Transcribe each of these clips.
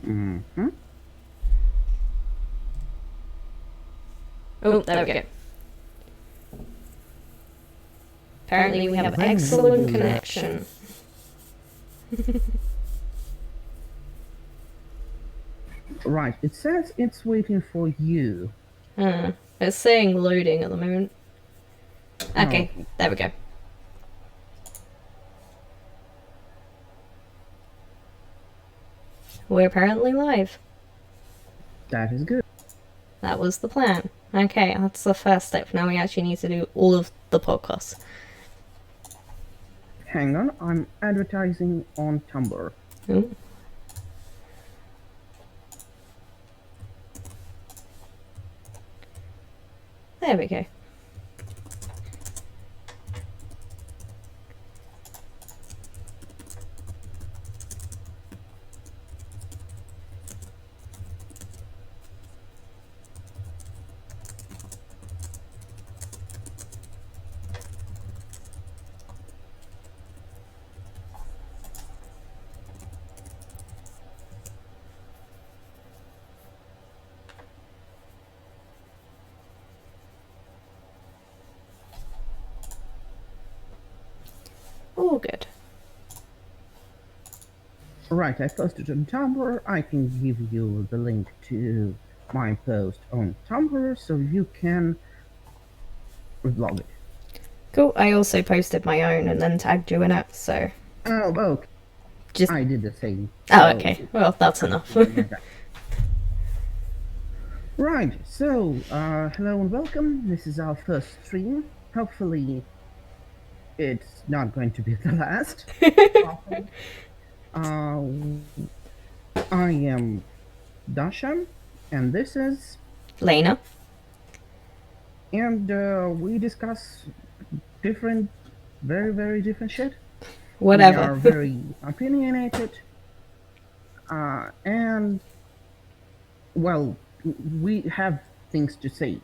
Mm-hmm. Oh, there we go. Apparently we have When excellent will you- connection. Right, it says it's waiting for you. It's saying loading at the moment. Okay, Okay. there we go. We're apparently live. That is good. That was the plan. Okay, that's the first step. Now we actually need to do all of the podcasts. Hang on, I'm advertising on Tumblr. Ooh. There we go. All good. Right, I posted on Tumblr. I can give you the link to my post on Tumblr so you can reblog it. Cool. I also posted my own and then tagged you in it, so Oh, okay. just. I did the same. Oh, So- okay. Well, that's enough. Right, so hello and welcome. This is our first stream. Hopefully, it's not going to be the last. uh, I am Dashan, and this is, Lena. and we discuss different, very, very different shit. Whatever. We are very opinionated, and well, we have things to say.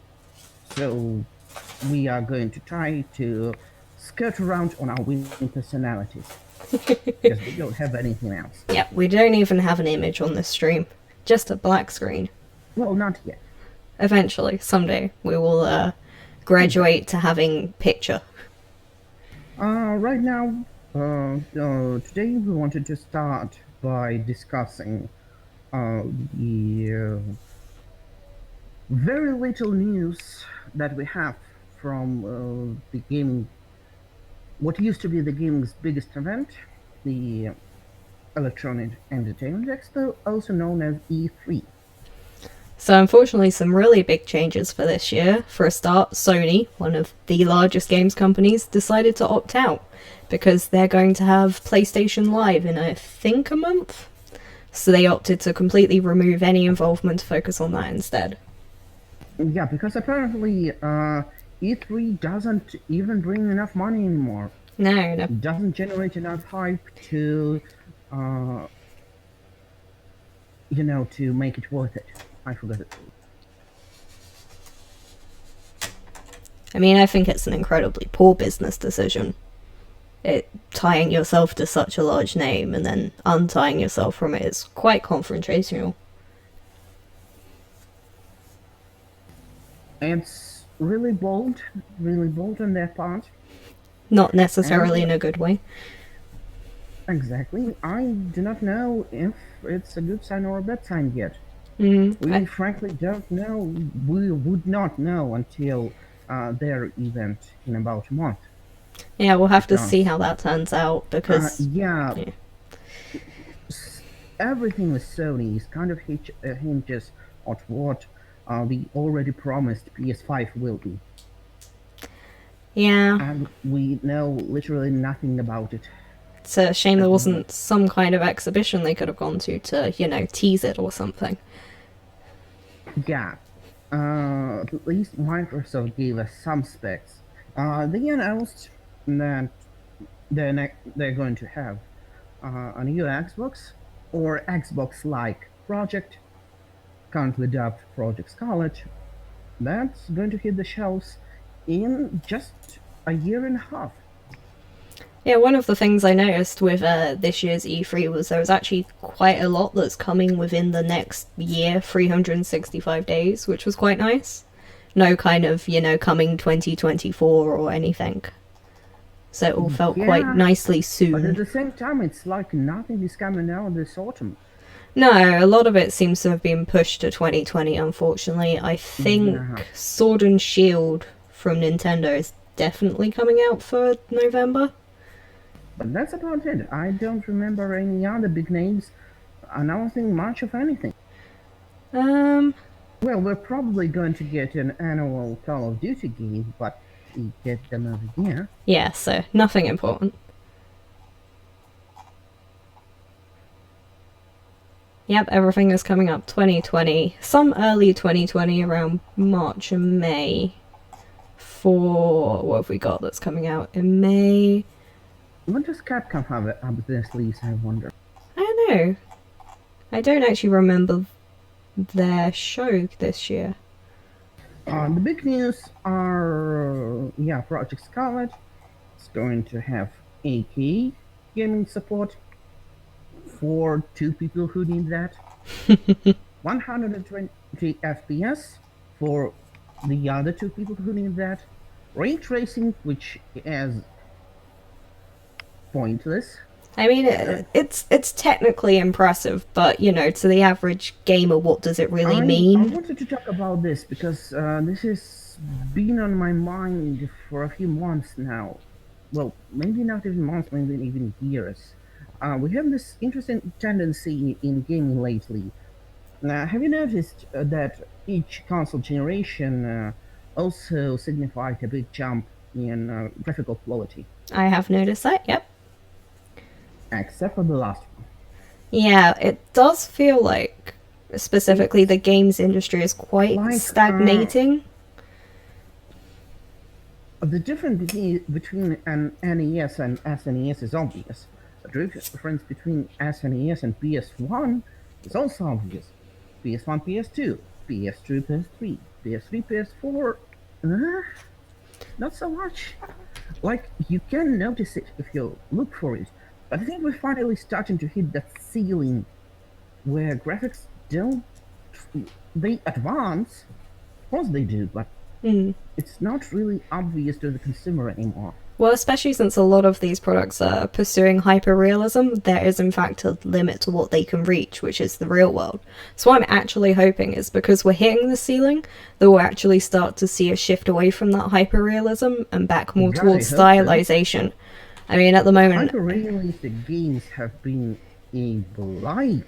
So we are going to try to skirt around on our winning personalities. Because we don't have anything else. Yeah, we don't even have an image on this stream. Just a black screen. Well, not yet. Eventually, someday, we will graduate to having picture. Right now, today we wanted to start by discussing the very little news that we have from the gaming, what used to be the gaming's biggest event, the Electronic Entertainment Expo, also known as E3. So, unfortunately, some really big changes for this year. For a start, Sony, one of the largest games companies, decided to opt out because they're going to have PlayStation Live in, I think, a month. So they opted to completely remove any involvement to focus on that instead. Yeah, because apparently E3 doesn't even bring enough money anymore. No. It doesn't generate enough hype to, to make it worth it. I forgot it. I mean, I think it's an incredibly poor business decision. Tying yourself to such a large name and then untying yourself from it is quite confrontational. It's really bold on their part. Not necessarily in a good way. Exactly. I do not know if it's a good sign or a bad sign yet. We frankly don't know. We would not know until their event in about a month. Yeah, we'll have to see how that turns out because yeah. Everything with Sony is kind of hinges on what the already promised PS5 will be. Yeah. And we know literally nothing about it. It's a shame there wasn't some kind of exhibition they could have gone to, tease it or something. Yeah. At least Microsoft gave us some specs. They announced that they're going to have a new Xbox, or Xbox-like project, currently dubbed Project Scarlet, that's going to hit the shelves in just a year and a half. Yeah, one of the things I noticed with this year's E3 was there was actually quite a lot that's coming within the next year, 365 days, which was quite nice. No kind of, coming 2024 or anything. So it all felt quite Yeah, nicely but at soon. the same time, it's like nothing is coming out this autumn. No, a lot of it seems to have been pushed to 2020, unfortunately. I Yeah, think Sword and Shield from Nintendo is definitely coming out for November. but that's about it. I don't remember any other big names announcing much of anything. Um, Well, we're probably going to get an annual Call of Duty game, but we get them every year. yeah, so nothing important. Yep, everything is coming up 2020. Some early 2020 around March and May. For what have we got that's coming out in May? What does Capcom have up their sleeves, I wonder? I don't know. I don't actually remember their show this year. The big news are, yeah, Project Scarlet is going to have 8K gaming support for two people who need that, 120 FPS for the other two people who need that, ray tracing, which is pointless. I mean, Uh, it's technically impressive, but to the average gamer, what does it really I mean? wanted to talk about this because this has been on my mind for a few months now. Well, maybe not even months, maybe even years. We have this interesting tendency in gaming lately. Now, have you noticed that each console generation also signified a big jump in graphical quality, I have noticed that. Yep. except for the last one? Yeah, it does feel like specifically It's the games industry is quite like stagnating. the difference between an NES and SNES is obvious. The difference between SNES and PS1 is also obvious. PS1, PS2, PS2, PS3, PS3, PS4. Uh, Not so much. Like, you can notice it if you look for it. But I think we're finally starting to hit that ceiling where graphics don't. They advance. Of course they do, but Mm. it's not really obvious to the consumer anymore. Well, especially since a lot of these products are pursuing hyperrealism, there is in fact a limit to what they can reach, which is the real world. So what I'm actually hoping is because we're hitting the ceiling, that we'll actually start to see a shift away from that hyperrealism and back more God, I towards hope so. stylization. I mean, at the moment, Hyper-realistic games have been a blight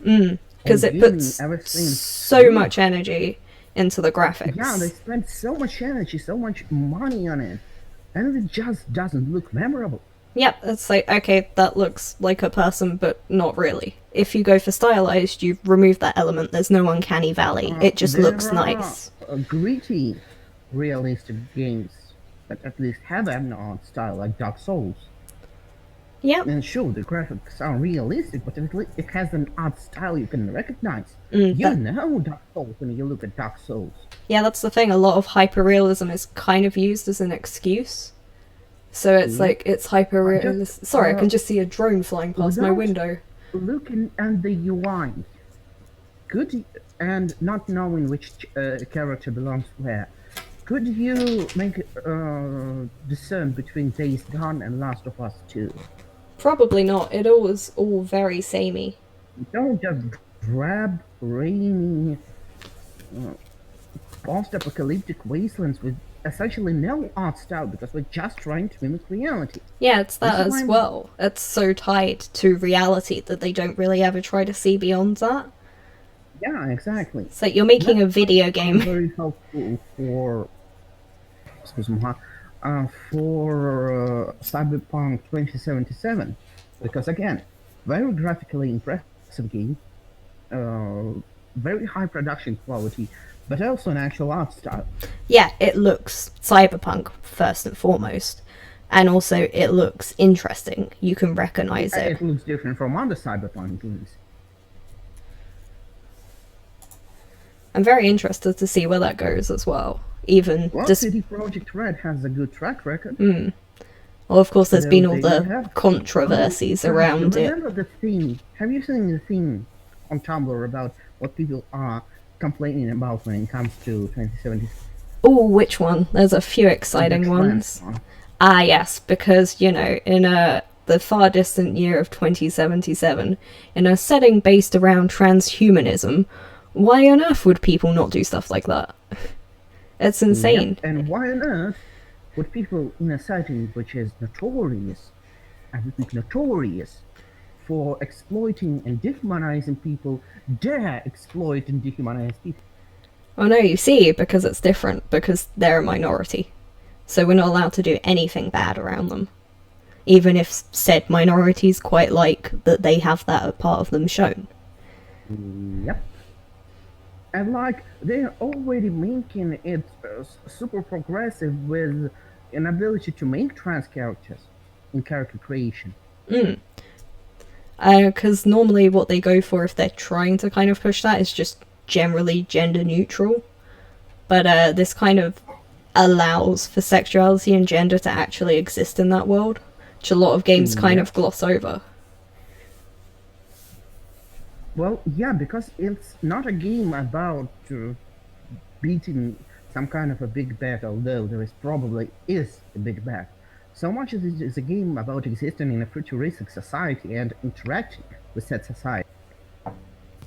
because on it gaming puts ever since. so much energy into the Yeah, they graphics. spent so much energy, so much money on it, and it just doesn't look memorable. Yep, it's like, okay, that looks like a person, but not really. If you go for stylized, you remove that element, there's no uncanny valley. It just There looks are nice. gritty, realistic games that at least have an art style, like Dark Souls. Yep. And sure, the graphics are realistic, but at least it has an art style you can recognize. Mm, You that, know Dark Souls when you look at Dark Souls. yeah, that's the thing. A lot of hyperrealism is kind of used as an excuse. So it's Yep. like, it's Just hyperrealism. Sorry, I can just see a drone flying past my without window. looking at the UI, could and not knowing which character belongs where, could you make discern between Days Gone and Last of Us 2? Probably not. It was all very samey. Don't just drab, rainy, uh, post-apocalyptic wastelands with essentially no art style because we're just trying to mimic reality. Yeah, it's This that is as why, well. It's so tied to reality that they don't really ever try to see beyond that. yeah, exactly. It's like you're making That's a why video I'm game. very helpful for, excuse me, Cyberpunk 2077 because again, very graphically impressive game, uh, very high production quality, but also an actual art style. Yeah, it looks cyberpunk first and foremost. And also, it looks interesting. You can recognize it. It looks different from other Cyberpunk games. I'm very interested to see where that goes as well. Even Well, just CD Projekt Red has a good track record. Well, of course, there's So been all they the have. Oh controversies God, you around it. remember the theme? Have you seen the theme on Tumblr about what people are complaining about when it comes to 2070? Oh, which one? There's a few The exciting trans ones. one. Ah, yes, because, in the far distant year of 2077, in a setting based around transhumanism, why on earth would people not do stuff like that? It's Yep. insane. And why on earth would people in a setting which is notorious, I repeat, notorious for exploiting and dehumanizing people, dare exploit and dehumanize people? Oh no, you see, because it's different, because they're a minority. So we're not allowed to do anything bad around them. Even if said minorities quite like that they have that part of them shown. Yep. And like they're already making it super progressive with an ability to make trans characters in character creation. Because normally what they go for if they're trying to kind of push that is just generally gender neutral. But this kind of allows for sexuality and gender to actually exist in that world, which a lot of games kind Yep. of gloss over. Well, yeah, because it's not a game about beating some kind of a big bad, although there is probably is a big bad. So much as it is a game about existing in a futuristic society and interacting with that society.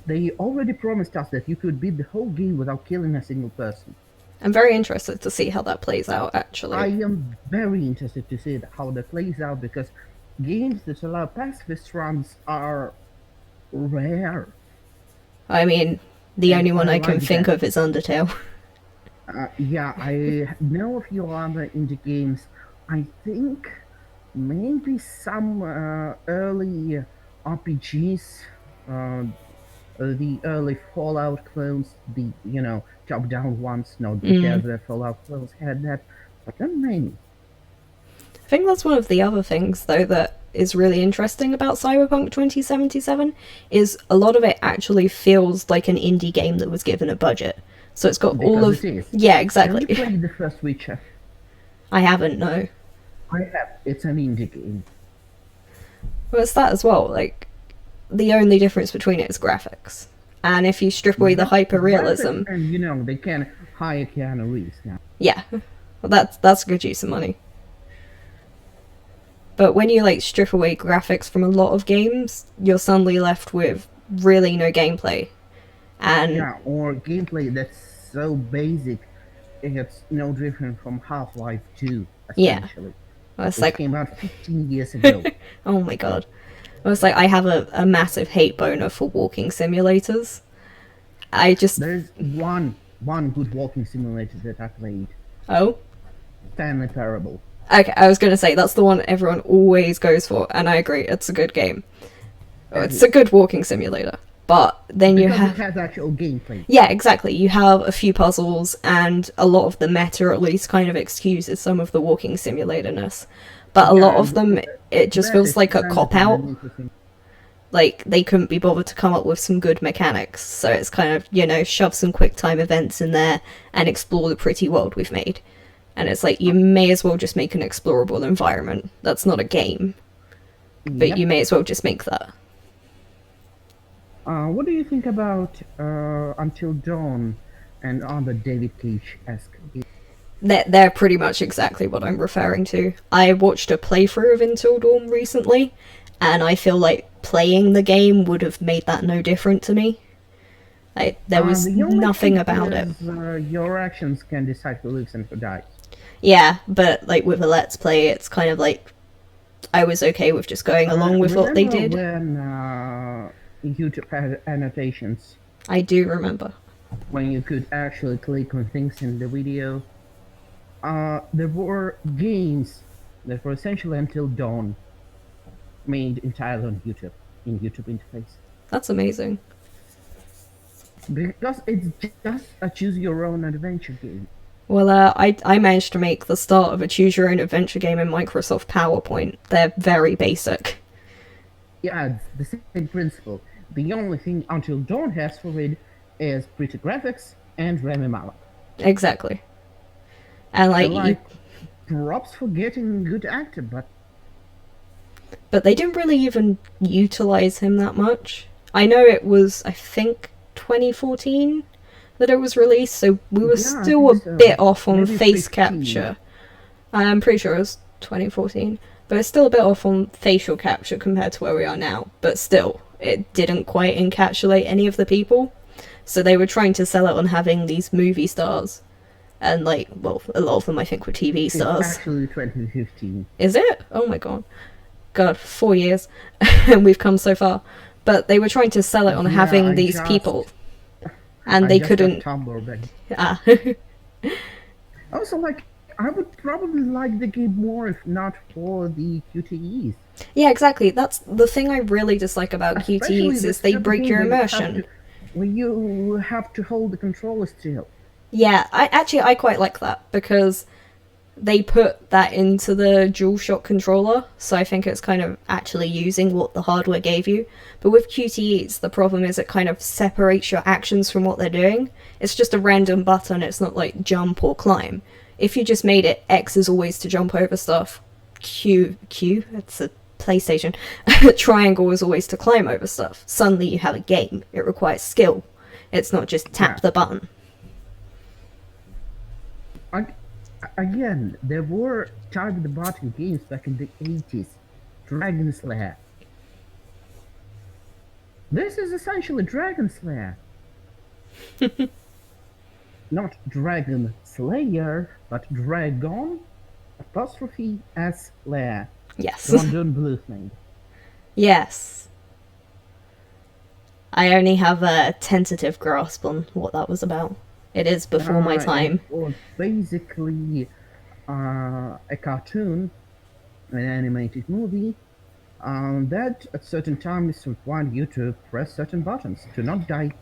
They already promised us that you could beat the whole game without killing a single person. I'm very interested to see how that plays out, I actually. am very interested to see how that plays out because games that allow pacifist runs are rare, I mean, the and only one I I can like think that. of is Undertale. Yeah, I know a few other indie games. I think maybe some early RPGs, uh, the early Fallout clones, the top-down ones, not Bethesda Fallout clones had that, but not many. I think that's one of the other things, though, that is really interesting about Cyberpunk 2077 is a lot of it actually feels like an indie game that was given a budget. So it's got all Because of... it is. Yeah, Have you exactly. played the first Witcher? I haven't, no. I have. It's an indie game. Well, it's that as well. Like, the only difference between it is graphics. And if you strip away the Yep, hyper graphics, realism, and they can hire Keanu Reeves now. yeah, well, that's a good use of money. But when you like strip away graphics from a lot of games, you're suddenly left with really no gameplay. And Yeah, or gameplay that's so basic, it's no different from Half-Life 2, yeah, essentially, it's which like, came out 15 years ago. oh my god. It's like I have a massive hate boner for walking simulators. I just, There's one good walking simulator that I played, oh, Stanley Parable, okay, I was gonna say that's the one everyone always goes for, and I agree, it's a good game. as It's a is, good walking simulator. But then you because it have, has actual gameplay. yeah, exactly. You have a few puzzles, and a lot of the meta at least kind of excuses some of the walking simulatorness. But a Yeah, lot of and them, it just that feels is like a kind of cop an out. interesting. Like they couldn't be bothered to come up with some good mechanics, so it's kind of shove some quick time events in there and explore the pretty world we've made. And it's like you may as well just make an explorable environment. That's not a game, but you Yep. may as well just make that. What do you think about Until Dawn and other David Cage-esque games? They're pretty much exactly what I'm referring to. I watched a playthrough of Until Dawn recently, and I feel like playing the game would have made that no different to me. Like, there was The only nothing thing about it. is your actions can decide who lives and who dies. Yeah, but like with a Let's Play, it's kind of like I was okay with just going along with what they Remember did. when YouTube had annotations I do remember. when you could actually click on things in the video? There were games that were essentially Until Dawn made entirely on YouTube in YouTube interface That's amazing. because it's just a choose your own adventure game. Well, I managed to make the start of a choose your own adventure game in Microsoft PowerPoint. They're very basic. Yeah, it's the same principle. The only thing Until Dawn has for it is pretty graphics and Remy Malek. Exactly. And And like you like props for getting a good actor, But they didn't really even utilize him that much. I know it was, I think, 2014 that it was released, so we were yeah, I still think a so. bit off on Maybe face 15. capture. I'm pretty sure it was 2014, but it's still a bit off on facial capture compared to where we are now. But still, it didn't quite encapsulate any of the people. So they were trying to sell it on having these movie stars. And, like, well, a lot of them I think were TV It's stars. actually 2015. Is it? Oh my god. God, 4 years. And we've come so far. But they were trying to sell it on Yeah, having these people. And I they just got couldn't. Tumblr back. Ah. Also, like, I would probably like the game more if not for the QTEs. Yeah, exactly. That's the thing I really dislike about Especially QTEs the is they stupid break thing your where immersion. you have to hold the controller still. Yeah, I quite like that because they put that into the DualShock controller, so I think it's kind of actually using what the hardware gave you. But with QTEs, the problem is it kind of separates your actions from what they're doing. It's just a random button, it's not like jump or climb. If you just made it X is always to jump over stuff, Q, it's a PlayStation, triangle is always to climb over stuff. Suddenly you have a game. It requires skill. It's not just tap Yeah. the button. I, Again, there were target button games back in the 80s. Dragon Slayer. This is essentially Dragon Slayer. Not Dragon Slayer, but Dragon apostrophe S Slayer. Yes. The one Don Bluth made. Yes. I only have a tentative grasp on what that was about. It is before my time. It was basically a cartoon, an animated movie, that at certain times required you to press certain buttons to not die.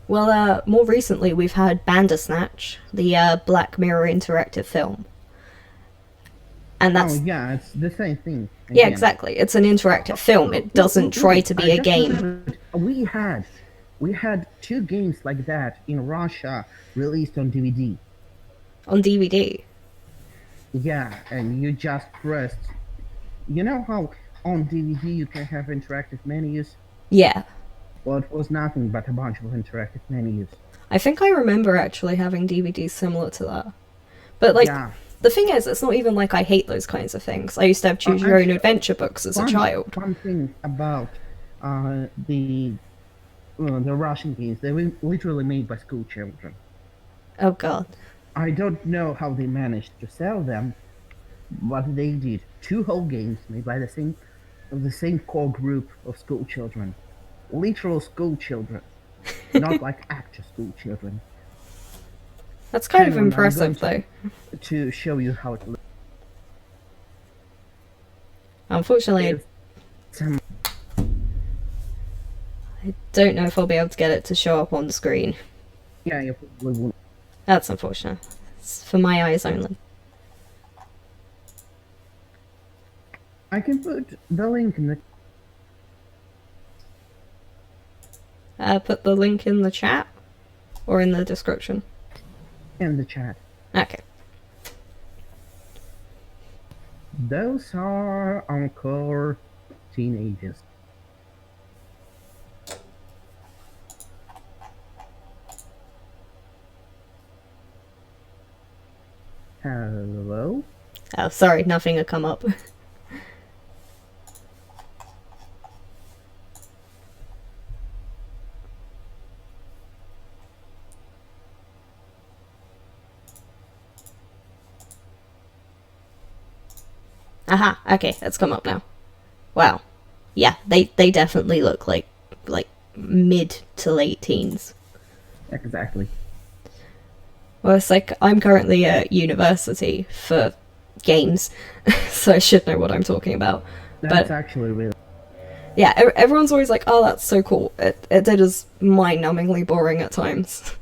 Well, more recently we've had Bandersnatch, the Black Mirror interactive film. And Oh that's... yeah, it's the same thing. Yeah, Again. exactly. It's an interactive film. It doesn't try to be I a just game. remembered, we had two games like that in Russia released on DVD. On DVD. Yeah, and you just pressed. You know how on DVD you can have interactive menus? Yeah. Well, it was nothing but a bunch of interactive menus. I think I remember actually having DVDs similar to that. But, like, Yeah. the thing is, it's not even like I hate those kinds of things. I used to have choose your own Actually, adventure books as a child. One thing about the Russian games, they were literally made by school children. Oh god. I don't know how they managed to sell them, but they did. Two whole games made by the same core group of school children, literal school children, not like actor school children. That's kind Hang of on, impressive, though. to show you how it looks. Unfortunately, Some- I don't know if I'll be able to get it to show up on the screen. yeah, you probably won't. That's unfortunate. It's for my eyes only. I can put the link Put the link in the chat or in the description. in the chat. Okay. Those are our core teenagers. Hello? Oh, sorry, nothing had come up. Aha, okay, it's come up now. Wow. Yeah, they definitely look like mid to late teens. Exactly. Well, it's like I'm currently at university for games, so I should know what I'm talking about. That's But actually really. yeah, everyone's always like, "Oh, that's so cool." It is mind-numbingly boring at times.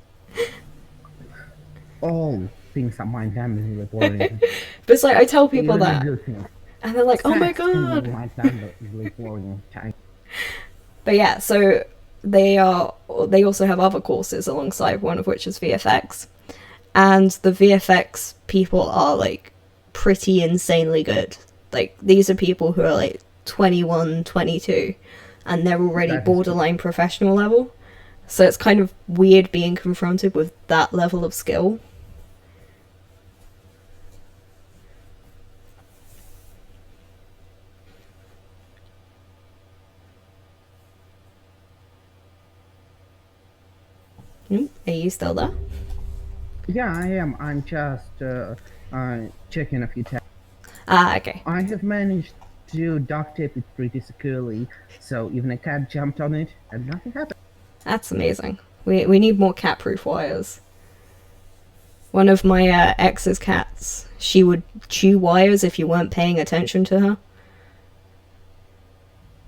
All things are mind-numbingly boring. But it's like I tell people Even the that, good things. and they're like, "Oh my Facts can god!" be mind-numbingly boring. But yeah, so they also have other courses alongside, one of which is VFX. and the VFX people are like pretty insanely good. Like these are people who are like 21, 22, and they're already That is true. borderline professional level. So it's kind of weird being confronted with that level of skill. Are you still there? Yeah, I am. I'm just checking a few tabs. Ah, okay. I have managed to duct tape it pretty securely, so even a cat jumped on it and nothing happened. That's amazing. We need more cat proof wires. One of my ex's cats, she would chew wires if you weren't paying attention to her.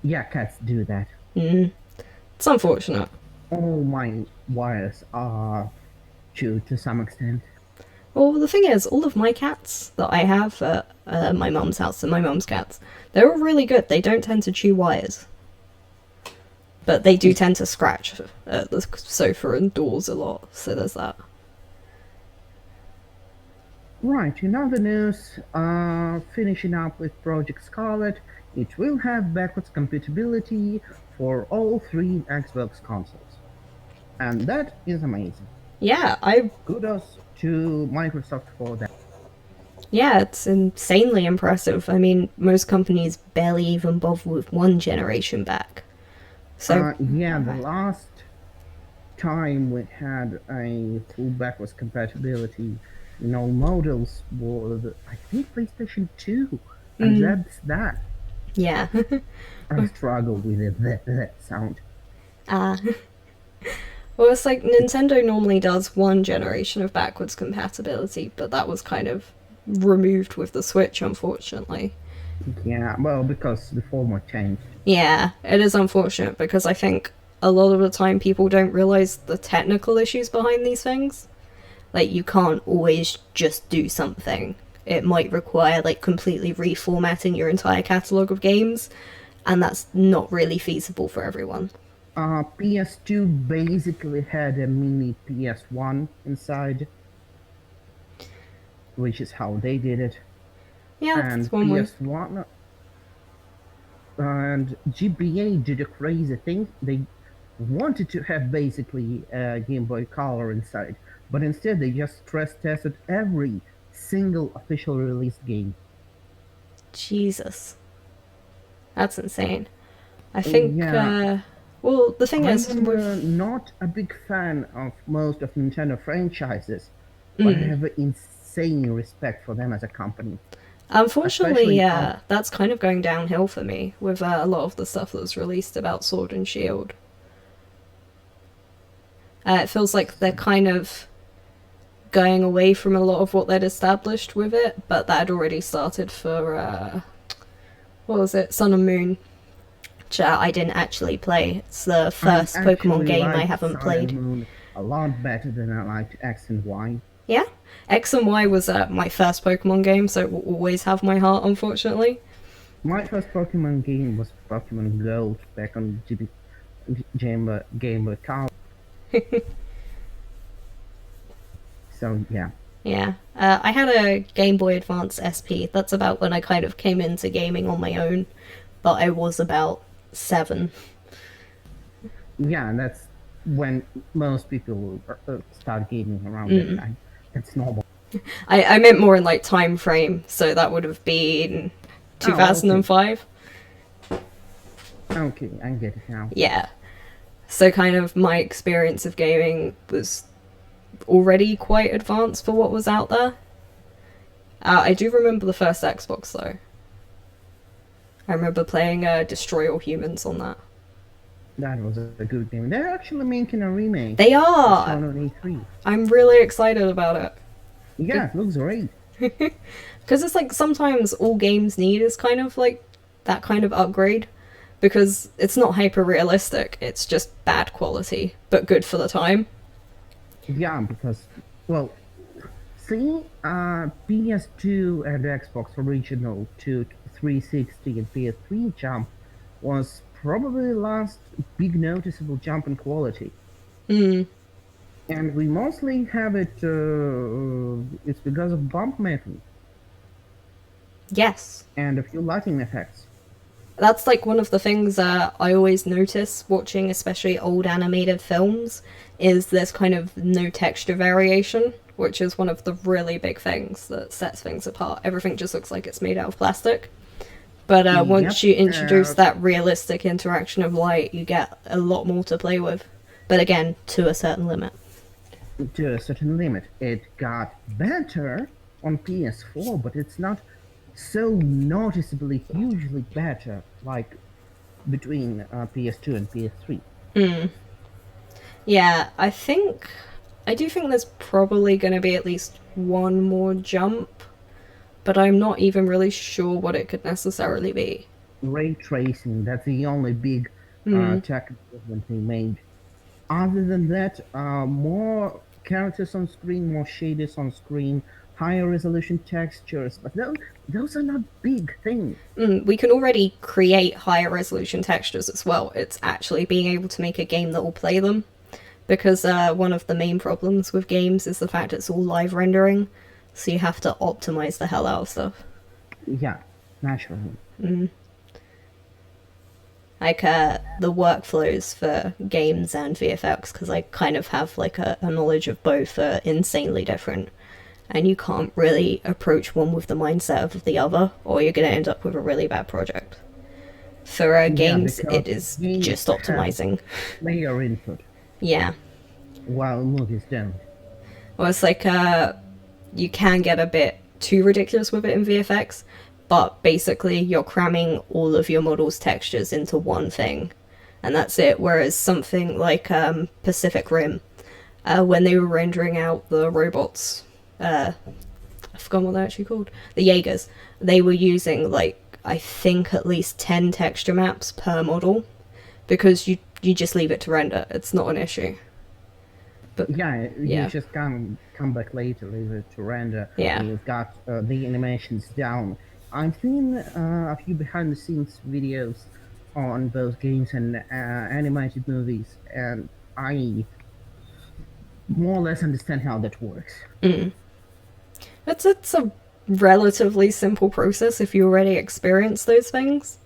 Yeah, cats do that. It's unfortunate. All my wires are chewed to some extent. Well, the thing is, all of my cats that I have at my mum's house and my mum's cats, they're all really good. They don't tend to chew wires. But they do tend to scratch at the sofa and doors a lot, so there's that. Right, in other news, finishing up with Project Scarlet, it will have backwards compatibility for all three Xbox consoles. And that is amazing. Yeah, I Kudos to Microsoft for that. yeah, it's insanely impressive. I mean, most companies barely even bother with one generation back. So, Yeah, the last time we had a full backwards compatibility in all models was, I think, PlayStation 2. And that's that. yeah. I struggle with it, that sound. Ah. Well, it's like Nintendo normally does one generation of backwards compatibility, but that was kind of removed with the Switch, unfortunately. Yeah, well, because the format changed. Yeah, it is unfortunate because I think a lot of the time people don't realize the technical issues behind these things. Like, you can't always just do something. It might require, like, completely reformatting your entire catalogue of games, and that's not really feasible for everyone. PS2 basically had a mini PS1 inside, which is how they did it. Yeah, that's And one way. PS1 and GBA did a crazy thing. They wanted to have basically a Game Boy Color inside, but instead they just stress tested every single official released game. Jesus. That's insane. I think, Yeah, well, the thing is, I'm with. not a big fan of most of Nintendo franchises, but I have an insane respect for them as a company. Unfortunately, Especially, that's kind of going downhill for me with a lot of the stuff that was released about Sword and Shield. It feels like they're kind of going away from a lot of what they'd established with it, but that had already started for, what was it, Sun and Moon, which I didn't actually play. It's the I first Pokemon actually game I liked haven't Sun and played. Moon a lot better than I liked X and Y. Yeah? X and Y was my first Pokemon game, so it will always have my heart, unfortunately. My first Pokemon game was Pokemon Gold back on Game Boy Color. So yeah. Yeah. I had a Game Boy Advance SP. That's about when I kind of came into gaming on my own, but I was about 7. Yeah, that's when most people start gaming around that time. That's normal. I meant more in like time frame, so that would have been Oh, okay. 2005. Okay, I get it now. Yeah. So kind of my experience of gaming was already quite advanced for what was out there. I do remember the first Xbox though. I remember playing Destroy All Humans on that. That was a good game. They're actually making a remake. They It's are! shown on E3. I'm really excited about it. Yeah, it looks great. Because it's like sometimes all games need is kind of like that kind of upgrade. Because it's not hyper realistic, it's just bad quality, but good for the time. Yeah, because, well, see, PS2 and Xbox original to 360 and PS3 jump was probably the last big noticeable jump in quality. And we mostly have it, it's because of bump mapping Yes. and a few lighting effects. That's like one of the things I always notice watching, especially old animated films, is there's kind of no texture variation, which is one of the really big things that sets things apart. Everything just looks like it's made out of plastic. But once Yep, you introduce that realistic interaction of light, you get a lot more to play with. But again, to a certain limit. to a certain limit. It got better on PS4, but it's not so noticeably hugely better like between PS2 and PS3. Yeah, I do think there's probably going to be at least one more jump, but I'm not even really sure what it could necessarily be. Ray tracing, that's the only big tech improvement they made. Other than that, more characters on screen, more shaders on screen, higher resolution textures, but those are not big things. We can already create higher resolution textures as well. It's actually being able to make a game that will play them. Because one of the main problems with games is the fact it's all live rendering, so you have to optimize the hell out of stuff. Yeah, naturally. Like the workflows for games and VFX, because I kind of have like a knowledge of both, are insanely different. And you can't really approach one with the mindset of the other, or you're going to end up with a really bad project. For Yeah, games, because it is games just have optimizing. player input, Yeah. while movies don't. Well, it's like you can get a bit too ridiculous with it in VFX, but basically you're cramming all of your model's textures into one thing, and that's it. Whereas something like Pacific Rim, when they were rendering out the robots, I forgot what they're actually called, the Jaegers, they were using like I think at least 10 texture maps per model because you just leave it to render. It's not an issue. But Yeah, you yeah, just come back later, leave it to render. yeah. You've got the animations down. I've seen a few behind the scenes videos on both games and animated movies, and I more or less understand how that works. It's a relatively simple process if you already experience those things.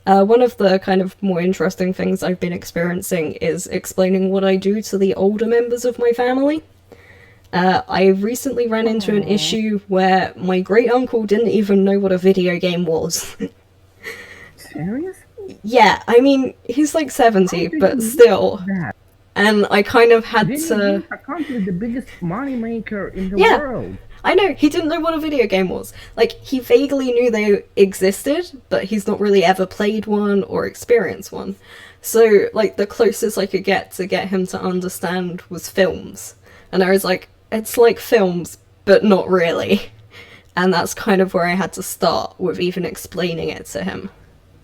One of the kind of more interesting things I've been experiencing is explaining what I do to the older members of my family. I recently ran into an Aww. issue where my great uncle didn't even know what a video game was. Serious? Yeah, I mean, he's like How 70, did but you miss still. that? And I kind of had Video to. games are currently the biggest money maker in the Yeah, world. I know, he didn't know what a video game was. Like, he vaguely knew they existed, but he's not really ever played one or experienced one. So, like, the closest I could get to get him to understand was films. And I was like, it's like films, but not really. And that's kind of where I had to start with even explaining it to him.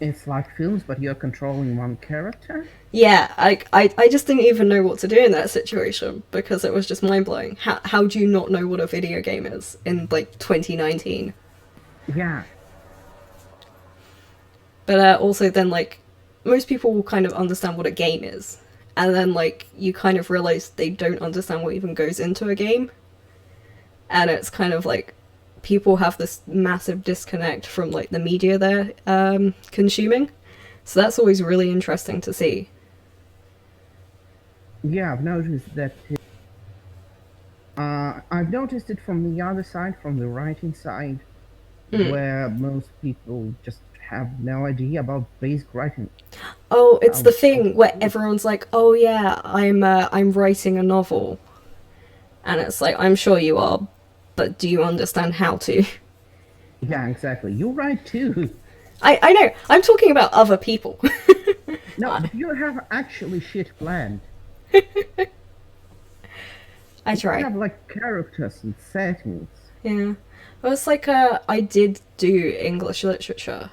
It's like films, but you're controlling one character. Yeah, I just didn't even know what to do in that situation because it was just mind blowing. How do you not know what a video game is in like 2019? Yeah, But also then like most people will kind of understand what a game is, and then like you kind of realize they don't understand what even goes into a game, and it's kind of like people have this massive disconnect from like the media they're consuming. So that's always really interesting to see. yeah, I've noticed that. I've noticed it from the other side, from the writing side, where most people just have no idea about basic writing. Oh, it's the Of thing where everyone's like, "Oh yeah, I'm writing a novel," and it's like, "I'm sure you are, but do you understand how to?" yeah, exactly. You're right too. I know. I'm talking about other people. No, but you have actually shit planned. I You try. have like characters and settings. Yeah. Well, it's like I did do English literature,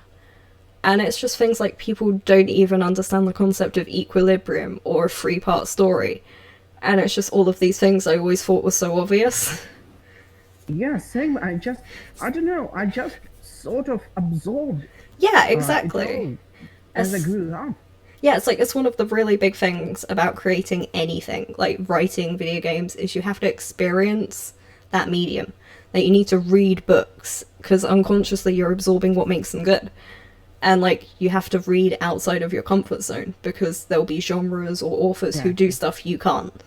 and it's just things like people don't even understand the concept of equilibrium or a three-part story, and it's just all of these things I always thought were so obvious. Yeah, same. I don't know. I just sort of absorbed Yeah, it exactly. all as I As grew up. Yeah, it's like it's one of the really big things about creating anything, like writing video games, is you have to experience that medium. That you need to read books because unconsciously you're absorbing what makes them good. And like you have to read outside of your comfort zone because there'll be genres or authors who Yeah. do stuff you can't.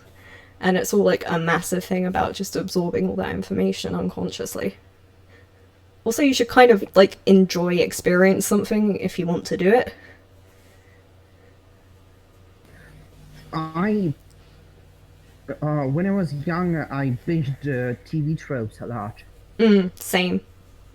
And it's all like a massive thing about just absorbing all that information unconsciously. Also, you should kind of like enjoy experience something if you want to do it. I when I was younger, I binged TV tropes a lot, Same.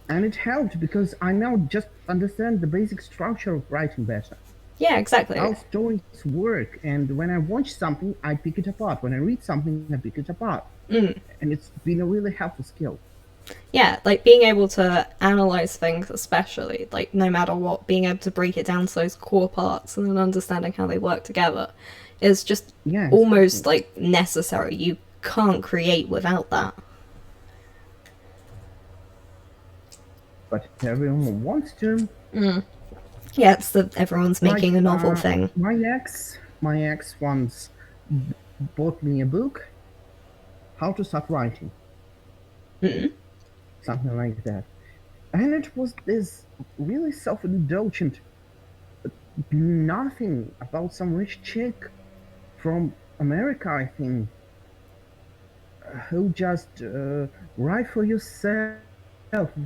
and it helped because I now just understand the basic structure of writing better. Yeah, exactly. How stories work, and when I watch something, I pick it apart. When I read something, I pick it apart, and it's been a really helpful skill. Yeah, like being able to analyze things, especially, like no matter what, being able to break it down to those core parts and then understanding how they work together is just Yeah, almost exactly. like necessary. You can't create without that. But everyone wants to. Yeah, it's the everyone's Like making a novel thing. my ex once bought me a book, How to Start Writing, something like that, and it was this really self-indulgent nothing about some rich chick from America, I think, who just write for yourself,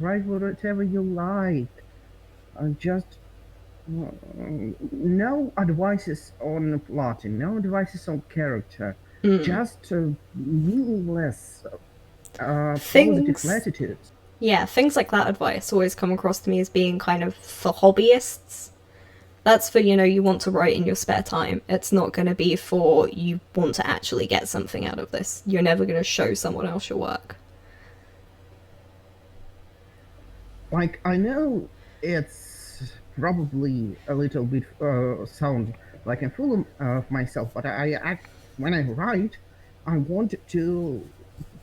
write whatever you like, just no advices on plotting, no advices on character, just meaningless positive Things, latitudes. yeah, things like that advice always come across to me as being kind of for hobbyists. That's for, you want to write in your spare time. It's not going to be for you want to actually get something out of this. You're never going to show someone else your work. Like, I know it's probably a little bit sound like I'm full of myself, but I act when I write, I want to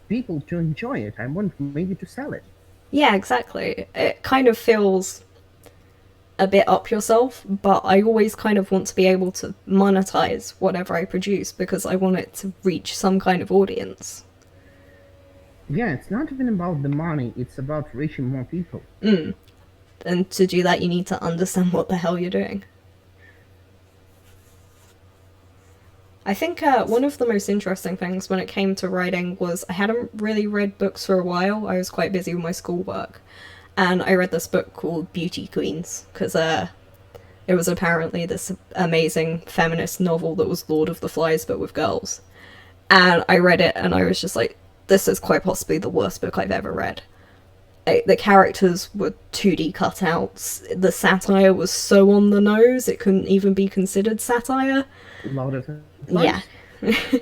people to enjoy it. I want maybe to sell it. Yeah, exactly. It kind of feels a bit up yourself, but I always kind of want to be able to monetize whatever I produce because I want it to reach some kind of audience. Yeah, it's not even about the money, it's about reaching more people. And to do that, you need to understand what the hell you're doing. I think one of the most interesting things when it came to writing was I hadn't really read books for a while. I was quite busy with my schoolwork. And I read this book called Beauty Queens because it was apparently this amazing feminist novel that was Lord of the Flies but with girls. And I read it and I was just like, this is quite possibly the worst book I've ever read. The characters were 2D cutouts. The satire was so on the nose, it couldn't even be considered satire. Louder Yeah. twice.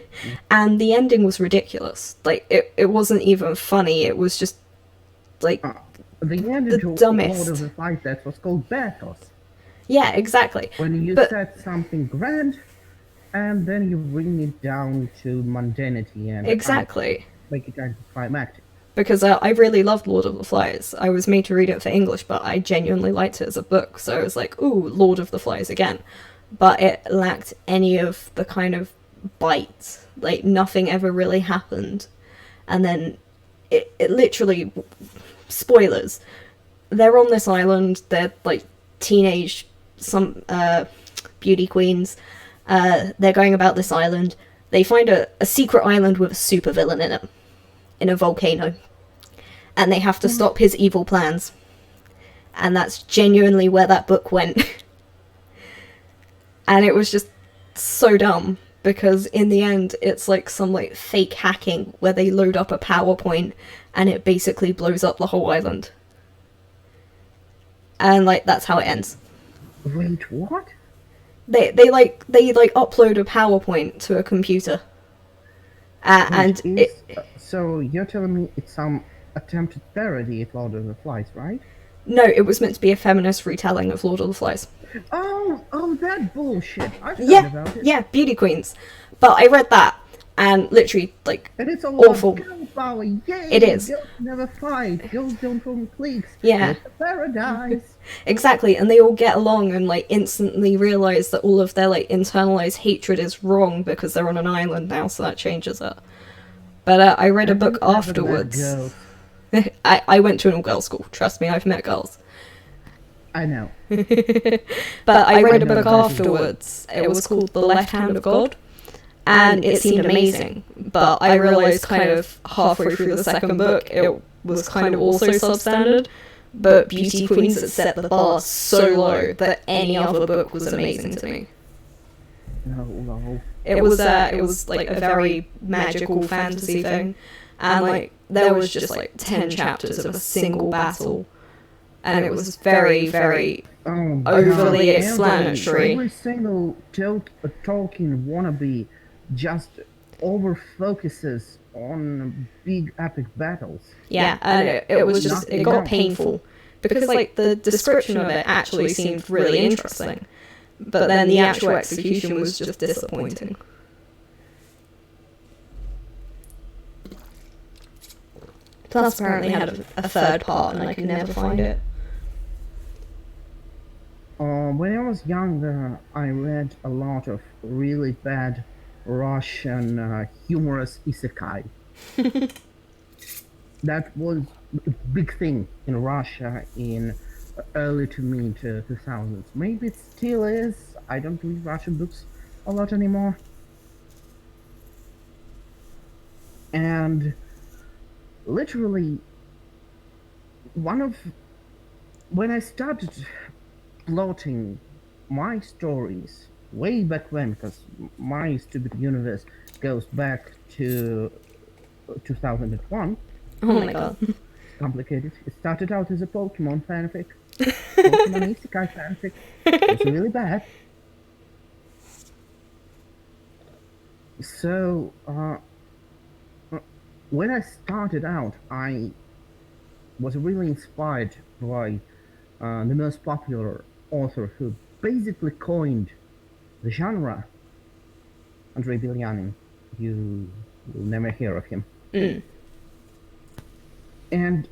And the ending was ridiculous. Like, it wasn't even funny, it was just, like, Uh, the end the to Lord of dumbest. the Flies that was called Bathos. Yeah, exactly. When you But, set something grand and then you bring it down to mundanity and exactly. make it anticlimactic. Because I really loved Lord of the Flies. I was made to read it for English, but I genuinely liked it as a book, so I was like, ooh, Lord of the Flies again. But it lacked any of the kind of bite. Like, nothing ever really happened. And then it literally, spoilers, they're on this island, they're like teenage, some beauty queens. They're going about this island. They find a secret island with a supervillain in it, in a volcano. And they have to stop his evil plans. And that's genuinely where that book went. And it was just so dumb because in the end it's like some like fake hacking where they load up a PowerPoint and it basically blows up the whole island. And like that's how it ends. Wait, what? They upload a PowerPoint to a computer. Wait, And it so you're telling me it's some attempted parody at Lord of the Flies, right? no, it was meant to be a feminist retelling of Lord of the Flies. Oh, that bullshit! I've heard Yeah, about it. yeah, beauty queens. But I read that And literally, like, And it's all awful. about girl power. Yay! It is. Girls never fight. Girls don't form cliques. Yeah. It's a paradise. Exactly, and they all get along and like instantly realize that all of their like internalized hatred is wrong because they're on an island now, so that changes it. But I read a book afterwards. Girls. I went to an all-girls school. Trust me, I've met girls. I know. But I read a book afterwards. It was called The Left Hand of God, and it seemed amazing. But I realized kind of halfway through the second book, it was kind of also substandard. But Beauty Queens had set the bar so low that any other book was amazing to me. No. It was like a very magical fantasy thing, and like there was just like 10 chapters of a single battle, and it was very, very overly explanatory. Every single Tolkien wannabe just over focuses on big epic battles. Yeah, and it was just, it got painful because like the description of it actually seemed really interesting, but then the actual execution was just disappointing. Plus apparently had a third part and I could never find it. When I was younger, I read a lot of really bad Russian humorous isekai. That was a big thing in Russia in early to mid 2000s. Maybe it still is. I don't read Russian books a lot anymore. And literally, when I started plotting my stories way back when, because my stupid universe goes back to 2001. Oh my god. Complicated. It started out as a Pokemon fanfic. Pokemon Isekai fanfic. It's really bad. So, when I started out, I was really inspired by the most popular author who basically coined the genre, Andrei Belyanin. You will never hear of him. And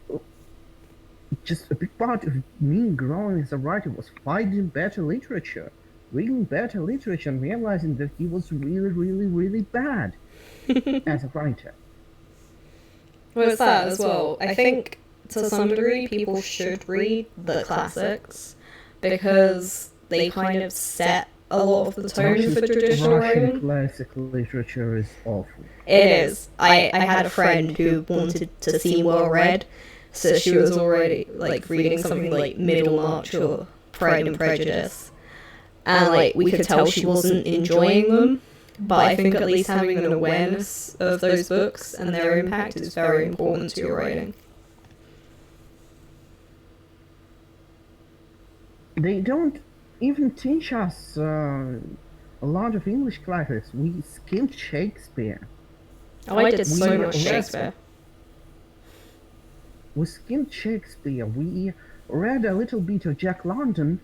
just a big part of me growing as a writer was finding better literature, reading better literature, and realizing that he was really, really, really bad as a writer. Well, it's that as well. I think to some degree people should read the classics because they kind of set a lot of the tone for traditional writing. Classic literature is awful. It is. I had a friend who wanted to seem well read, so she was already like reading something like Middlemarch or Pride and Prejudice, and like we could tell she wasn't enjoying them. But I think at least having an awareness of those books and their impact is very important to your writing. They don't even teach us a lot of English classics. We skimmed Shakespeare. Oh, I did so much Shakespeare. We skimmed Shakespeare. We read a little bit of Jack London,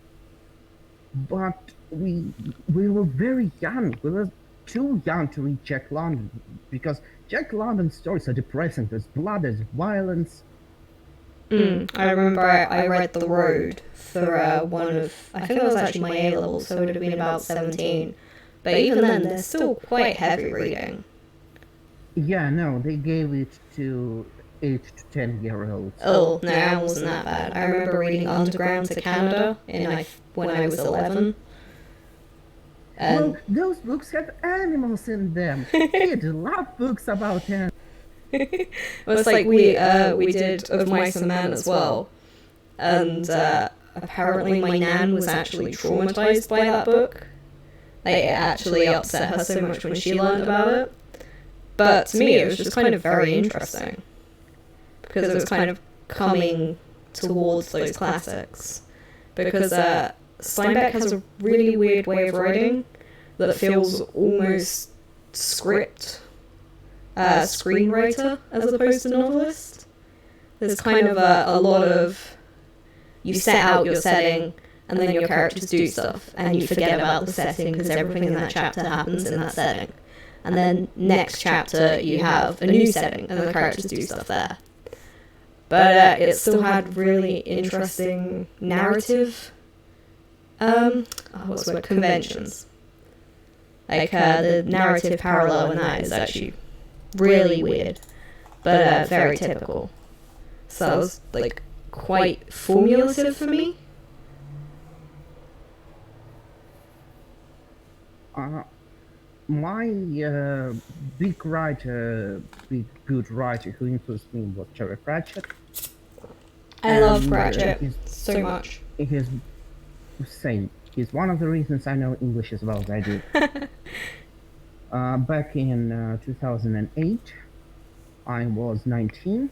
but we were very young. We were too young to read Jack London because Jack London's stories are depressing. There's blood, there's violence. I remember I read The Road for one of, I think it was actually my A-level, so it would have been about 17. But even then, they're still quite heavy reading. Yeah, no, they gave it to 8 to 10-year-olds. Oh, no, it wasn't that bad. I remember reading Underground to Canada when I was 11. Well, those books have animals in them. Kids love books about animals. Well, it's like we did Of Mice and Men as well, and apparently my nan was actually traumatized by that book. Like, it actually upset her so much when she learned about it. But to me, it was just kind of very interesting because it was kind of coming towards those classics. Because Steinbeck has a really weird way of writing that feels almost screenwriter as opposed to novelist. There's kind of a lot of, you set out your setting and then your characters do stuff and you forget about the setting because everything in that chapter happens in that setting. and then next chapter you have a new setting and the characters do stuff there. But it still had really interesting narrative, what's the word, conventions. Like, the narrative parallel in that is actually really weird, but very typical. So that was, like, quite formulative for me. My big writer, big good writer who influenced me was Terry Pratchett. I love Pratchett so much. He's same. He's one of the reasons I know English as well as I do. Back in 2008, I was 19,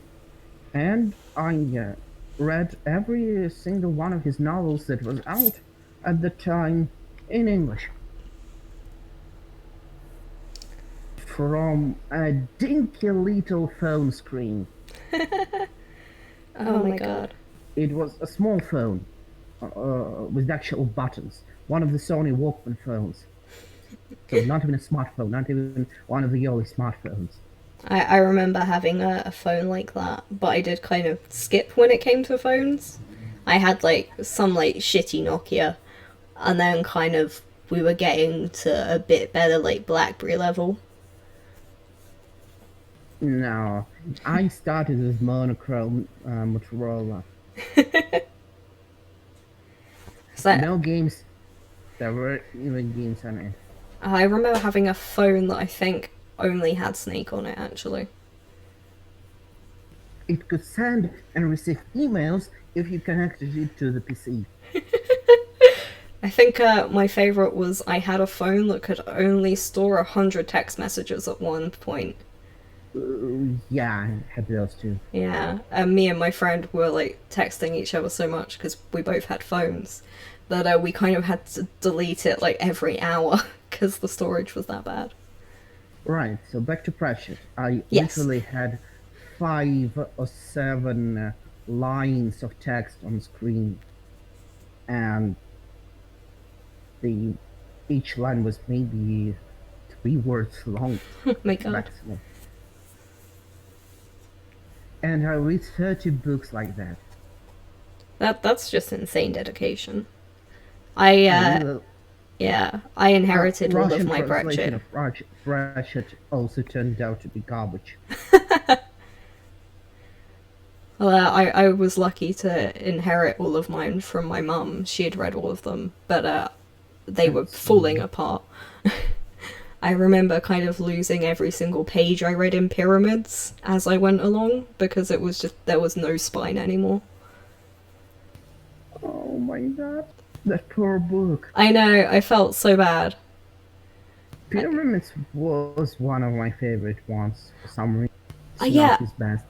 and I read every single one of his novels that was out at the time in English. From a dinky little phone screen. Oh my god. It was a small phone with actual buttons. One of the Sony Walkman phones. So not even a smartphone, not even one of the early smartphones. I remember having a phone like that, but I did kind of skip when it came to phones. I had like some like shitty Nokia, and then kind of we were getting to a bit better like BlackBerry level. No, I started with monochrome Motorola. So No games. There were even games on it. I remember having a phone that I think only had Snake on it, actually. It could send and receive emails if you connected it to the PC. I think my favourite was I had a phone that could only store 100 text messages at one point. Yeah, I had those too. Yeah, and me and my friend were like texting each other so much because we both had phones that we kind of had to delete it like every hour because the storage was that bad. Right, so back to Pratchett. I Yes. literally had 5 or 7 lines of text on screen, and each line was maybe 3 words long My god. maximum. And I read 30 books like that. That's just insane dedication. I really, yeah, I inherited all of Russian my translation Pratchett. of Pratchett also turned out to be garbage. Well, I was lucky to inherit all of mine from my mum. She had read all of them, but they were falling apart. I remember kind of losing every single page I read in Pyramids as I went along because it was just there was no spine anymore. Oh my god, that poor book. I know, I felt so bad. Pyramids was one of my favorite ones for some reason. It's Yeah, not his best.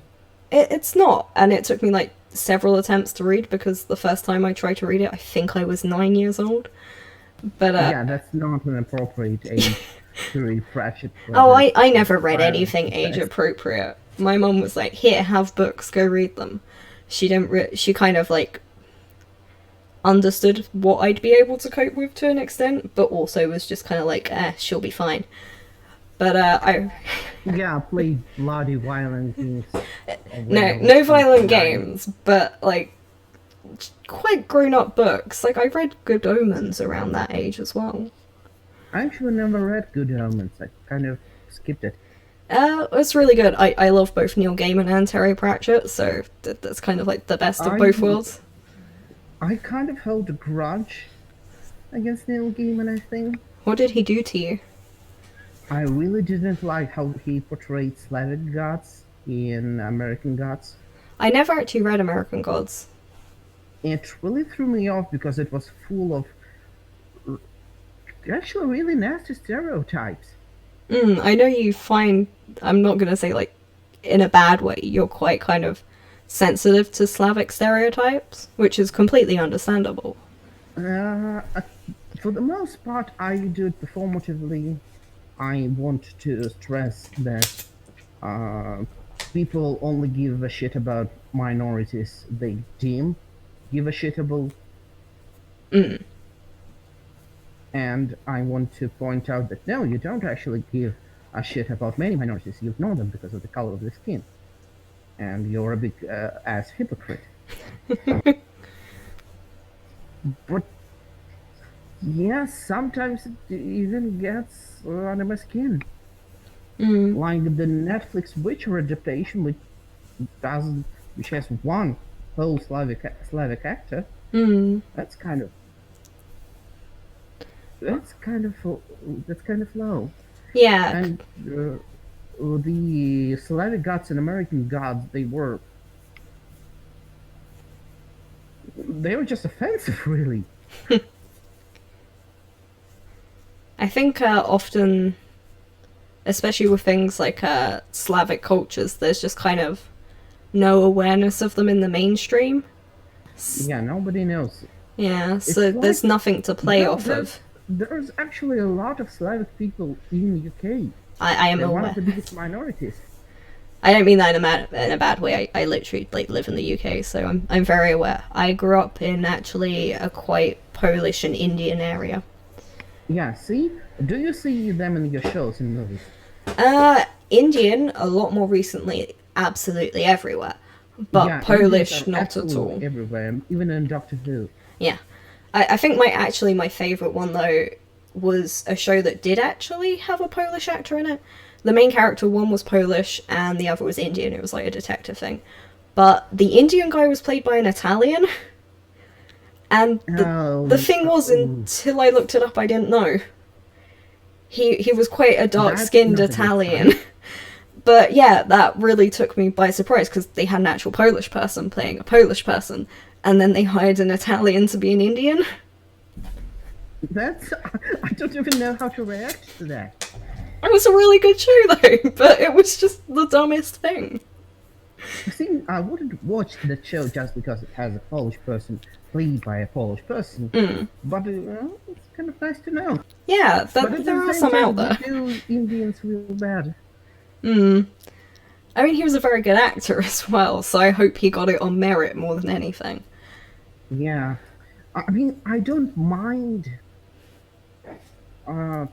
it's not, and it took me like several attempts to read because the first time I tried to read it, I think I was 9 years old. But Yeah, that's not an appropriate age to read Pratchett. oh, I never read Violence anything is age best. appropriate. My mum was like, "Here, have books, go read them." She didn't. She kind of like understood what I'd be able to cope with to an extent, but also was just kind of like, she'll be fine. But I Yeah, play bloody violent games. no violent games, but like quite grown up books. Like I read Good Omens around that age as well. I actually never read Good Omens. I kind of skipped it. It's really good. I love both Neil Gaiman and Terry Pratchett, so that's kind of like the best of both worlds. I kind of held a grudge against Neil Gaiman, I think. What did he do to you? I really didn't like how he portrayed Slavic gods in American Gods. I never actually read American Gods. It really threw me off because it was full of actually really nasty stereotypes. I know you find, I'm not gonna say like in a bad way, you're quite kind of sensitive to Slavic stereotypes, which is completely understandable. For the most part, I do it performatively. I want to stress that people only give a shit about minorities they deem give a shit about. And I want to point out that no, you don't actually give shit about many minorities. You ignore them because of the color of the skin, and you're a big ass hypocrite. But yes, sometimes it even gets under my skin. Mm. Like the Netflix Witcher adaptation, doesn't, which has one whole Slavic actor. Mm. That's kind of that's kind of that's kind of low. Yeah. And the Slavic gods and American gods, they were just offensive, really. I think often, especially with things like Slavic cultures, there's just kind of no awareness of them in the mainstream. Yeah, nobody knows. Yeah, so It's like there's nothing to play no, off of. there's actually a lot of Slavic people in the UK. I am They're one of aware. the biggest minorities. I don't mean that in a bad way. I literally like live in the UK, so I'm very aware. I grew up in actually a quite Polish and Indian area. Yeah, see? Do you see them in your shows and movies? Indian a lot more recently, absolutely everywhere, but Yeah, Indians Polish are not at all. absolutely everywhere, even in Doctor Who. Yeah, I think my favorite one though was a show that did actually have a Polish actor in it. The main character one was Polish and the other was Indian. It was like a detective thing, but the Indian guy was played by an Italian. And the Oh, thing was, until I looked it up, I didn't know. He was quite a dark that's skinned not a good Italian. sign. But yeah, that really took me by surprise because they had an actual Polish person playing a Polish person, and then they hired an Italian to be an Indian. That's I don't even know how to react to that. It was a really good show though, but it was just the dumbest thing. See, I wouldn't watch the show just because it has a Polish person played by a Polish person, but it's kind of nice to know. Yeah, But at there the are same some out time, they there. do Indians real bad. I mean, he was a very good actor as well, so I hope he got it on merit more than anything. Yeah, I mean, I don't mind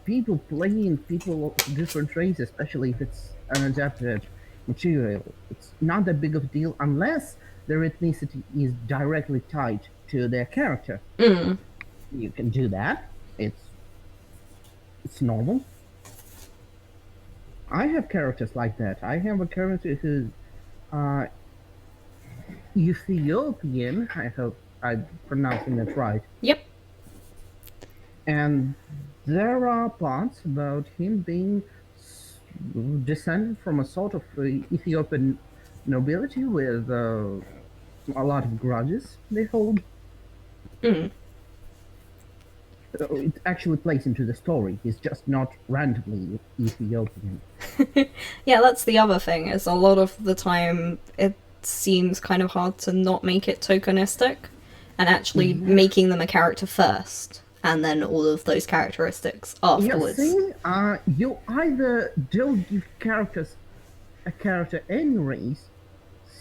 people playing people of different races, especially if it's an adapted material. It's not that big of a deal unless their ethnicity is directly tied to their character. You can do that. It's normal. I have characters like that. I have a character who's uh, Ethiopian. I hope I'm pronouncing that right. Yep. And there are parts about him being descended from a sort of Ethiopian nobility with a lot of grudges they hold. So it actually plays into the story. He's just not randomly Ethiopian. Yeah, that's the other thing, is a lot of the time it seems kind of hard to not make it tokenistic and actually making them a character first and then all of those characteristics Yeah, afterwards. see, you either don't give a character any race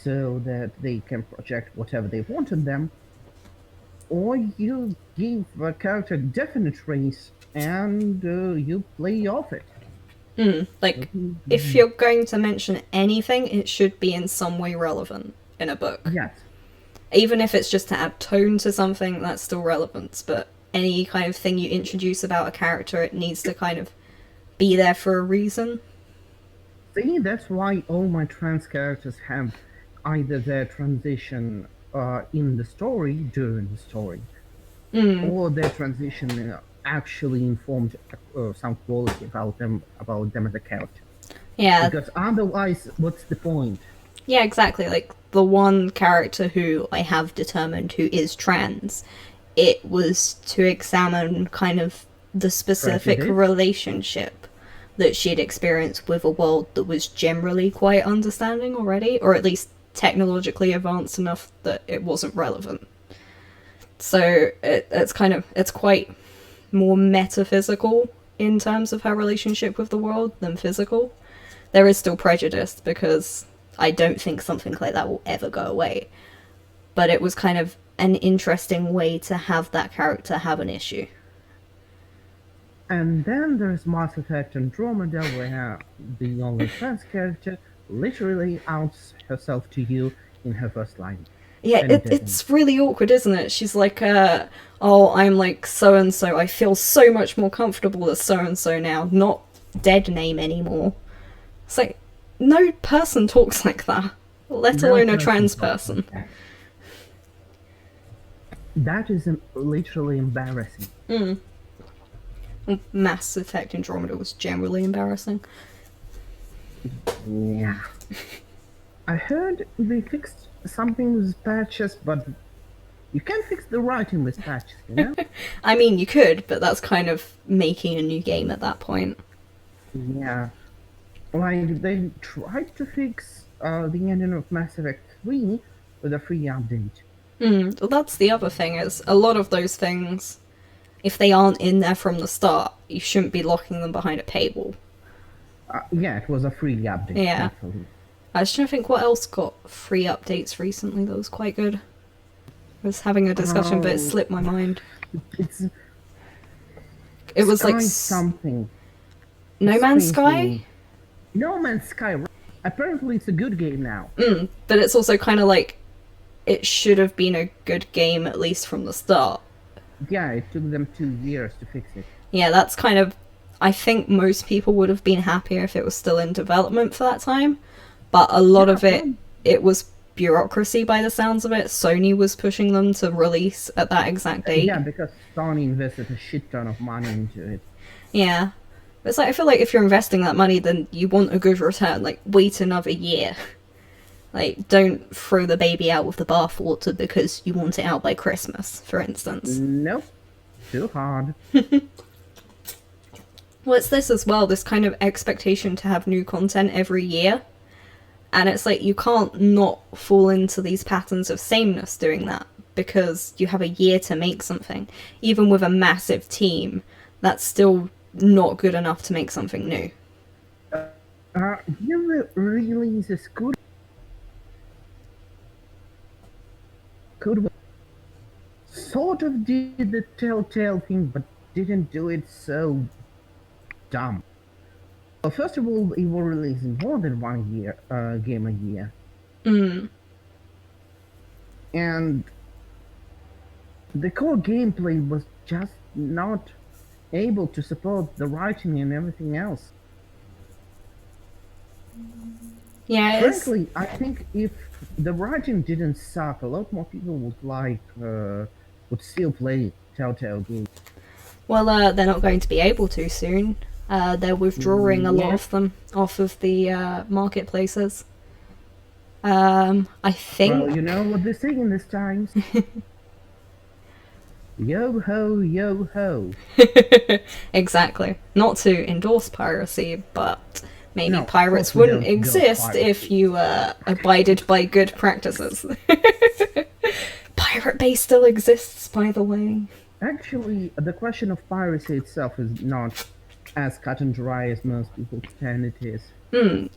so that they can project whatever they want in them, or you give a character definite race and you play off it. Like, if you're going to mention anything, it should be in some way relevant in a book. Yes. Even if it's just to add tone to something, that's still relevant. But any kind of thing you introduce about a character, it needs to kind of be there for a reason. See, that's why all my trans characters have either their transition in the story, during the story, or their transition actually informed some quality about them as a character. Yeah, Because otherwise, what's the point? yeah, exactly. Like, the one character who I have determined who is trans, it was to examine kind of the specific Prejudice? relationship that she'd experienced with a world that was generally quite understanding already, or at least technologically advanced enough that it wasn't relevant. So it's quite more metaphysical in terms of her relationship with the world than physical. There is still prejudice because I don't think something like that will ever go away. But it was kind of an interesting way to have that character have an issue. And then there's Mass Effect Andromeda, where the OnlyFans character literally outs herself to you in her first line. Yeah, And didn't. it's really awkward, isn't it? She's like, oh, I'm like so and so. I feel so much more comfortable as so and so now, not dead name anymore. It's like, no person talks like that, let No alone a person trans talks like person. that. That is literally embarrassing. Mass Effect Andromeda was generally embarrassing. Yeah. I heard they fixed something with patches, but you can't fix the writing with patches, you know? I mean, you could, but that's kind of making a new game at that point. Yeah. Like, they tried to fix the ending of Mass Effect 3 with a free update. Well, that's the other thing, is a lot of those things, if they aren't in there from the start, you shouldn't be locking them behind a paywall. Yeah, it was a free update, Yeah. thankfully. I was trying to think what else got free updates recently that was quite good. I was having a discussion, but it Oh, slipped my mind. it's It was like Sky something. No Man's Sky? Escaping. No Man's Sky. Apparently, it's a good game now. But it's also kind of like it should have been a good game at least from the start. Yeah, it took them 2 years to fix it. Yeah, that's kind of. I think most people would have been happier if it was still in development for that time, but a lot Yeah, of it was bureaucracy by the sounds of it. Sony was pushing them to release at that exact date. yeah, because Sony invested a shit ton of money into it. Yeah. It's like, I feel like if you're investing that money, then you want a good return. Like, wait another year. Like, don't throw the baby out with the bathwater because you want it out by Christmas, for instance. Nope, too hard. Well, it's this as well, this kind of expectation to have new content every year. And it's like, you can't not fall into these patterns of sameness doing that, because you have a year to make something. Even with a massive team, that's still not good enough to make something new. New releases could sort of did the Telltale thing, but didn't do it so dumb. Well, first of all, they were releasing more than one game a year, and the core gameplay was just not able to support the writing and everything else. Yeah, it is. Frankly, I think if the writing didn't suck, a lot more people would still play Telltale games. Well, they're not going to be able to soon. They're withdrawing a lot Yeah. of them off of the marketplaces. I think. Well, you know what they say in these times? Yo ho, yo ho. Exactly. Not to endorse piracy, but maybe No, of pirates course we wouldn't don't endorse exist piracy. if you abided by good practices. Pirate Bay still exists, by the way. Actually, the question of piracy itself is not as cut and dry as most people pretend it is.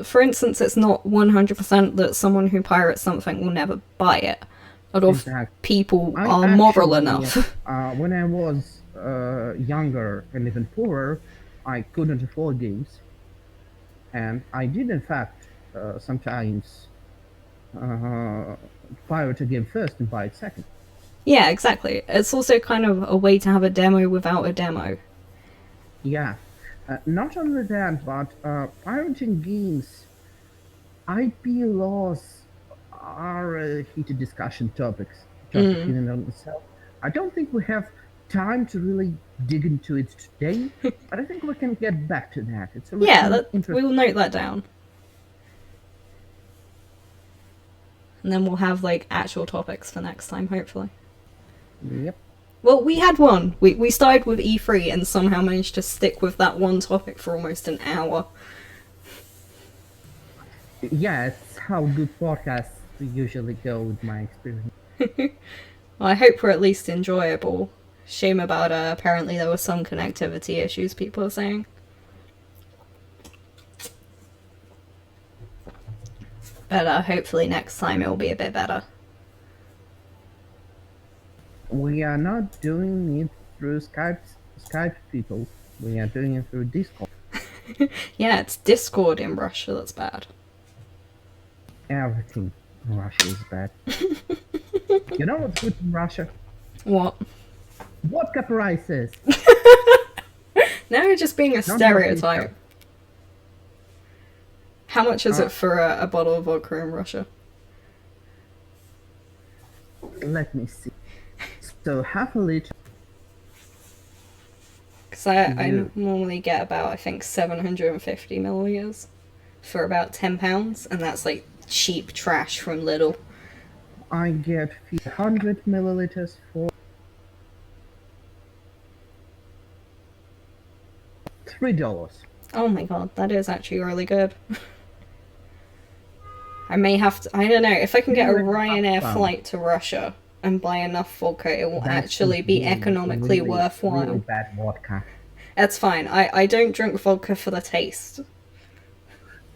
For instance, it's not 100% that someone who pirates something will never buy it. A lot of Exactly. people I are moral actually, enough. when I was younger and even poorer, I couldn't afford games, and I did, in fact, sometimes uh, pirate a game first and buy it second. Yeah, exactly. It's also kind of a way to have a demo without a demo. Yeah. Not only that, but pirating games, IP laws are a heated discussion topic in and of itself. I don't think we have time to really dig into it today, but I think we can get back to that. It's a Yeah, really interesting. we'll note that down. And then we'll have like actual topics for next time, hopefully. Yep. Well, we had one. We started with E3 and somehow managed to stick with that one topic for almost an hour. Yeah, it's how good podcasts usually go with my experience. Well, I hope we're at least enjoyable. Shame about apparently there were some connectivity issues, people are saying. But hopefully next time it will be a bit better. We are not doing it through Skype people, We are doing it through Discord. Yeah, it's Discord in Russia that's bad. Everything in Russia is bad. You know what's good in Russia? What? Vodka prices. Now you're just being a Don't have this stereotype. How much is Uh, it for a bottle of vodka in Russia? Let me see. So half a liter. Because I You, normally get about, I think, 750 milliliters for about £10, and that's like cheap trash from Lidl. I get 100 milliliters for $3. Oh my god, that is actually really good. I may have to, I don't know, if I can get a Ryanair Pound. flight to Russia and buy enough vodka, it will That's actually be really, economically really, worthwhile. really bad vodka. That's fine. I don't drink vodka for the taste.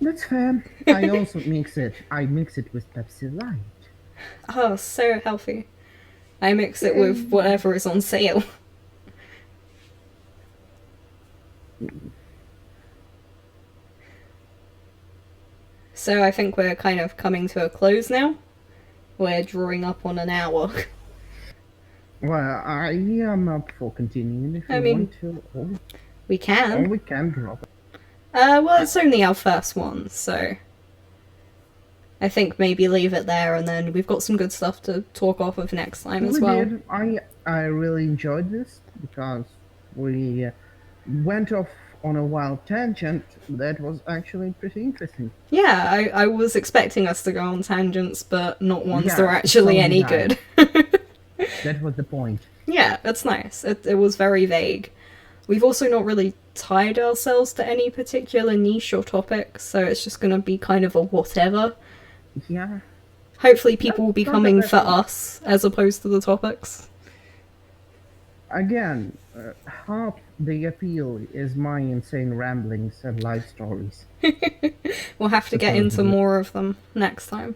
That's fair. I also mix it. I mix it with Pepsi Light. Oh, so healthy. I mix it with Yay. whatever is on sale. So I think we're kind of coming to a close now. We're drawing up on an hour. Well, I am up for continuing if I you mean, want to, we or can. we can drop it. Well, it's only our first one, so I think maybe leave it there, and then we've got some good stuff to talk off of next time as We well. did. I really enjoyed this because we went off on a wild tangent that was actually pretty interesting. Yeah, I was expecting us to go on tangents, but not ones that are Yeah, actually so any did I. good. That was the point. Yeah, it's nice. It was very vague. We've also not really tied ourselves to any particular niche or topic, so it's just going to be kind of a whatever. Yeah. Hopefully people will be Not the coming best for one. us as opposed to the topics. Again, half the appeal is my insane ramblings and life stories. We'll have to get into Supposedly. more of them next time.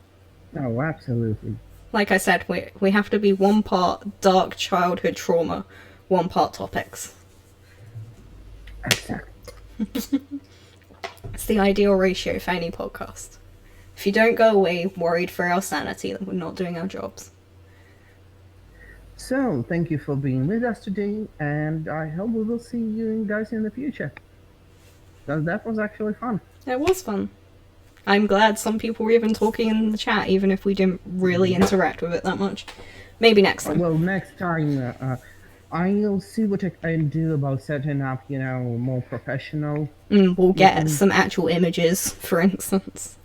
Oh, absolutely. Like I said, we have to be one part dark childhood trauma, one part topics. Exactly. It's the ideal ratio for any podcast. If you don't go away worried for our sanity, then we're not doing our jobs. So, thank you for being with us today, and I hope we will see you guys in the future. Because that was actually fun. It was fun. I'm glad some people were even talking in the chat, even if we didn't really interact with it that much. Maybe next time. Well, next time, I'll see what I can do about setting up, more professional. We'll get some actual images, for instance.